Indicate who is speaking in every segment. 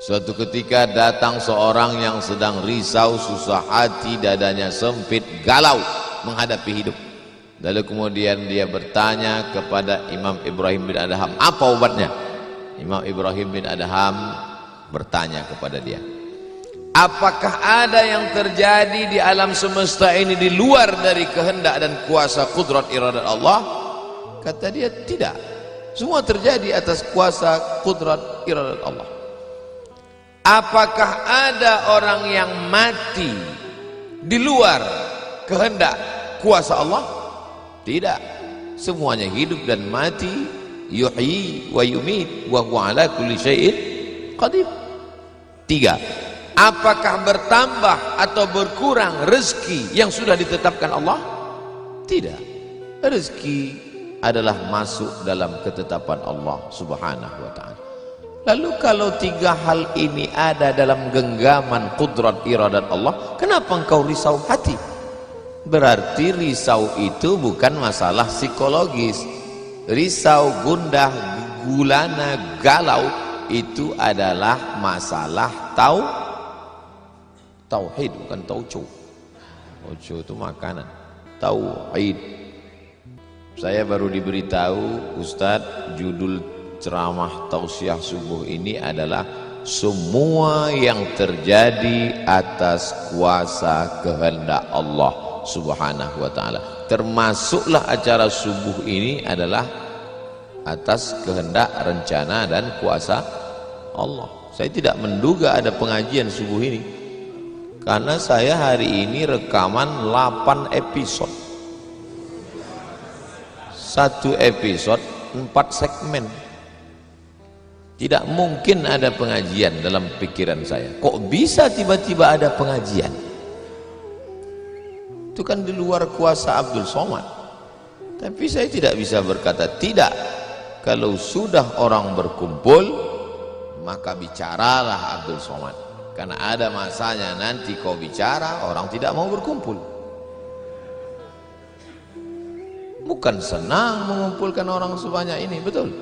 Speaker 1: Suatu ketika datang seorang yang sedang risau, susah hati, dadanya sempit, galau menghadapi hidup. Lalu kemudian dia bertanya kepada Imam Ibrahim bin Adham, apa obatnya? Imam Ibrahim bin Adham bertanya kepada dia, apakah ada yang terjadi di alam semesta ini di luar dari kehendak dan kuasa kudrat iradat Allah? Kata dia, tidak. Semua terjadi atas kuasa kudrat iradat Allah. Apakah ada orang yang mati di luar kehendak kuasa Allah? Tidak. Semuanya hidup dan mati. Yuhyi wa yumit wa huwa ala kulli syai'in qadir. 3. Apakah bertambah atau berkurang rezeki yang sudah ditetapkan Allah? Tidak. Rezeki adalah masuk dalam ketetapan Allah Subhanahu wa ta'ala. Lalu kalau 3 hal ini ada dalam genggaman kudrat iradat Allah, kenapa engkau risau hati? Berarti risau itu bukan masalah psikologis. Risau, gundah, gulana, galau itu adalah masalah tauhid, bukan tauco. Tauco itu makanan. Tauhid. Saya baru diberitahu, Ustadz, judul ceramah tausiah subuh ini adalah semua yang terjadi atas kuasa kehendak Allah Subhanahu wa ta'ala. Termasuklah acara subuh ini adalah atas kehendak, rencana dan kuasa Allah. Saya tidak menduga ada pengajian subuh ini, karena saya hari ini rekaman 8 episode. 1 episode 4 segmen. Tidak mungkin ada pengajian dalam pikiran saya. Kok bisa tiba-tiba ada pengajian? Itu kan di luar kuasa Abdul Somad. Tapi saya tidak bisa berkata tidak. Kalau sudah orang berkumpul, maka bicaralah Abdul Somad. Karena ada masanya nanti kau bicara, orang tidak mau berkumpul. Bukan senang mengumpulkan orang sebanyak ini, betul?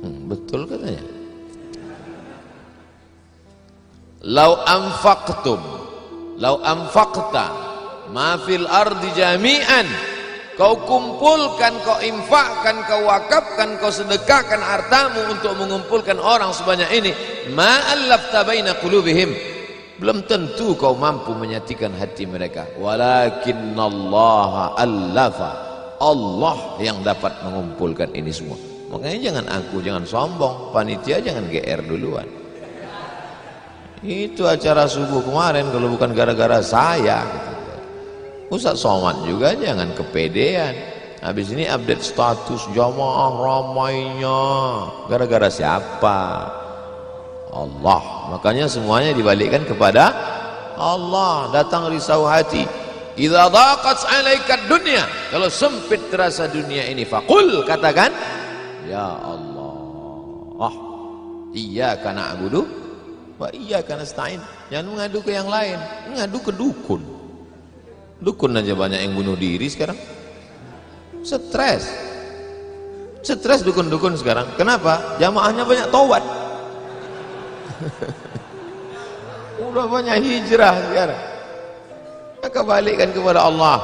Speaker 1: Betul katanya. Lau anfaqta ma fil ardi jami'an, kau kumpulkan, kau infakkan, kau wakafkan, kau sedekahkan hartamu untuk mengumpulkan orang sebanyak ini, ma allafta baina qulubihim, belum tentu kau mampu menyatukan hati mereka. Walakinnallaha allafa, Allah yang dapat mengumpulkan ini semua. Makanya jangan aku, jangan sombong, panitia jangan GR duluan. Itu acara subuh kemarin kalau bukan gara-gara saya gitu. Ustaz Somad juga jangan kepedean. Habis ini update status jamaah ramainya, gara-gara siapa? Allah. Makanya semuanya dibalikkan kepada Allah. Datang risau hati, idza daqat 'alaika dunya, kalau sempit terasa dunia ini, faqul, katakan, ya Allah, iyyaka na'budu wa iyyaka nasta'in. Jangan mengadu ke yang lain, mengadu ke dukun. Dukun aja banyak yang bunuh diri sekarang. Stres dukun-dukun sekarang. Kenapa? Jamaahnya banyak taubat. Udah banyak hijrah sekarang. Maka balikkan kepada Allah.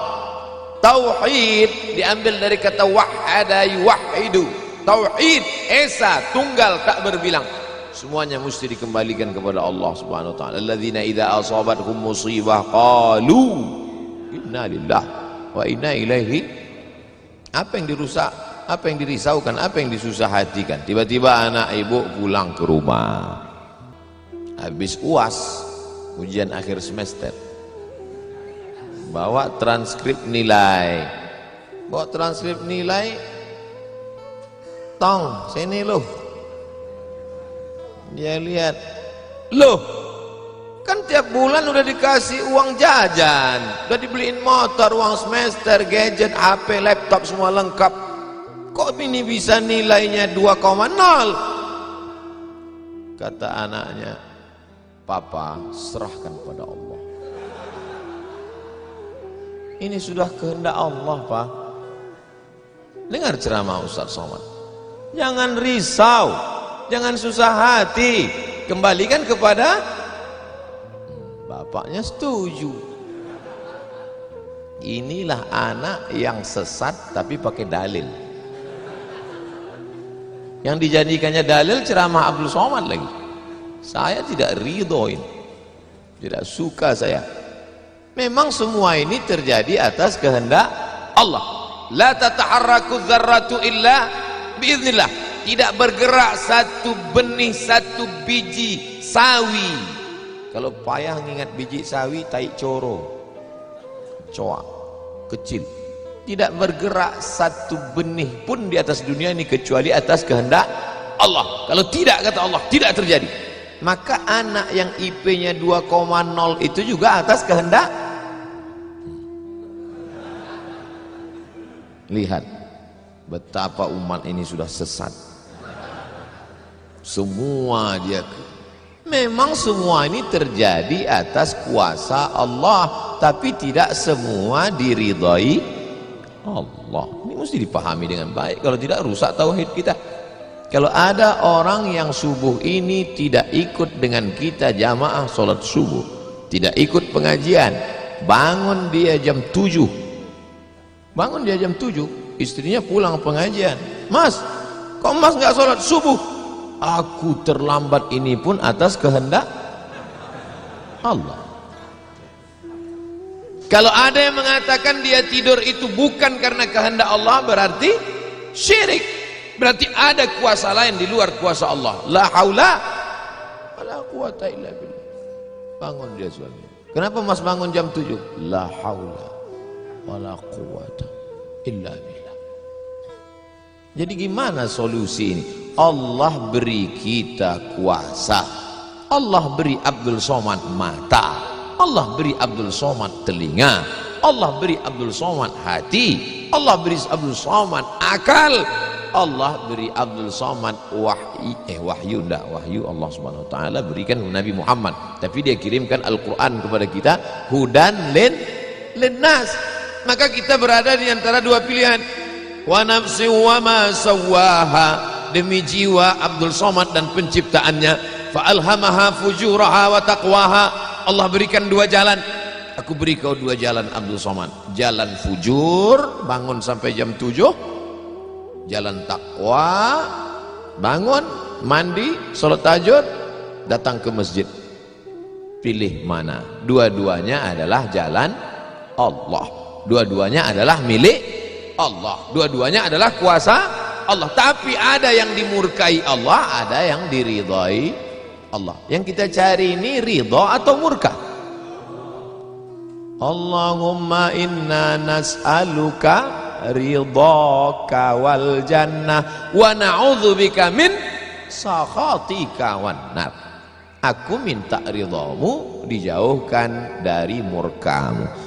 Speaker 1: Tauhid diambil dari kata wahada yuwahidu. Tauhid, esa, tunggal, tak berbilang. Semuanya mesti dikembalikan kepada Allah Subhanahu wa ta'ala. Alladzina idza asabathum musibah qalu inna lillahi wa inna ilaihi. Apa yang dirusak, apa yang dirisaukan, apa yang disusah hatikan. Tiba-tiba anak ibu pulang ke rumah, habis UAS, ujian akhir semester, bawa transkrip nilai, tong sini loh. Dia lihat, loh, kan tiap bulan udah dikasih uang jajan, udah dibeliin motor, uang semester, gadget, HP, laptop semua lengkap, kok ini bisa nilainya 2,0? Kata anaknya, papa, serahkan pada Allah. Ini sudah kehendak Allah, Pak. Dengar ceramah Ustaz Somad. Jangan risau, jangan susah hati. kembalikan kepada bapaknya. Setuju. Inilah anak yang sesat tapi pakai dalil. Yang dijadikannya dalil ceramah Abdul Somad lagi. Saya tidak ridhoin, tidak suka saya. Memang semua ini terjadi atas kehendak Allah. La tataharraku dzarratu illa biiznillah. Tidak bergerak satu benih, satu biji sawi. Kalau payah ngingat biji sawi, tai coro, coak kecil. Tidak bergerak satu benih pun di atas dunia ini kecuali atas kehendak Allah. Kalau tidak, kata Allah, tidak terjadi. Maka anak yang IP-nya 2,0 itu juga atas kehendak. Lihat betapa umat ini sudah sesat. Semua dia, memang semua ini terjadi atas kuasa Allah, tapi tidak semua diridhai Allah. Ini mesti dipahami dengan baik, kalau tidak rusak tauhid kita. Kalau ada orang yang subuh ini tidak ikut dengan kita jamaah sholat subuh, tidak ikut pengajian, bangun dia jam 7, bangun dia jam 7, istrinya pulang pengajian, Mas, kok Mas nggak sholat subuh? Aku terlambat, ini pun atas kehendak Allah. Kalau ada yang mengatakan dia tidur itu bukan karena kehendak Allah, berarti syirik. Berarti ada kuasa lain di luar kuasa Allah. La haula wala quwata illa billah. Bangun dia suami. Kenapa Mas bangun jam 7? La haula wala quwata illa billah. Jadi gimana solusi ini? Allah beri kita kuasa. Allah beri Abdul Somad mata. Allah beri Abdul Somad telinga. Allah beri Abdul Somad hati. Allah beri Abdul Somad akal. Allah beri Abdul Somad wahyu Allah Subhanahu wa taala berikan Nabi Muhammad, tapi dia kirimkan Al-Qur'an kepada kita, hudan linnas. Maka kita berada di antara dua pilihan. Wa nafsi wa ma sawwaha, demi jiwa Abdul Somad dan penciptaannya, fa alhamaha fujuraha wa taqwaha. Allah berikan dua jalan. Aku beri kau dua jalan Abdul Somad. Jalan fujur, bangun sampai jam 7. Jalan takwa, bangun, mandi, sholat tahajud, datang ke masjid. Pilih mana? Dua-duanya adalah jalan Allah. Dua-duanya adalah milik Allah. Dua-duanya adalah kuasa Allah. Tapi ada yang dimurkai Allah, ada yang diridhai Allah. Yang kita cari ini ridha atau murka? Allahumma inna nas'aluka ridhaka wal jannah wa na'udzubika min sakhatika wan nar. Aku minta ridhamu, dijauhkan dari murkamu.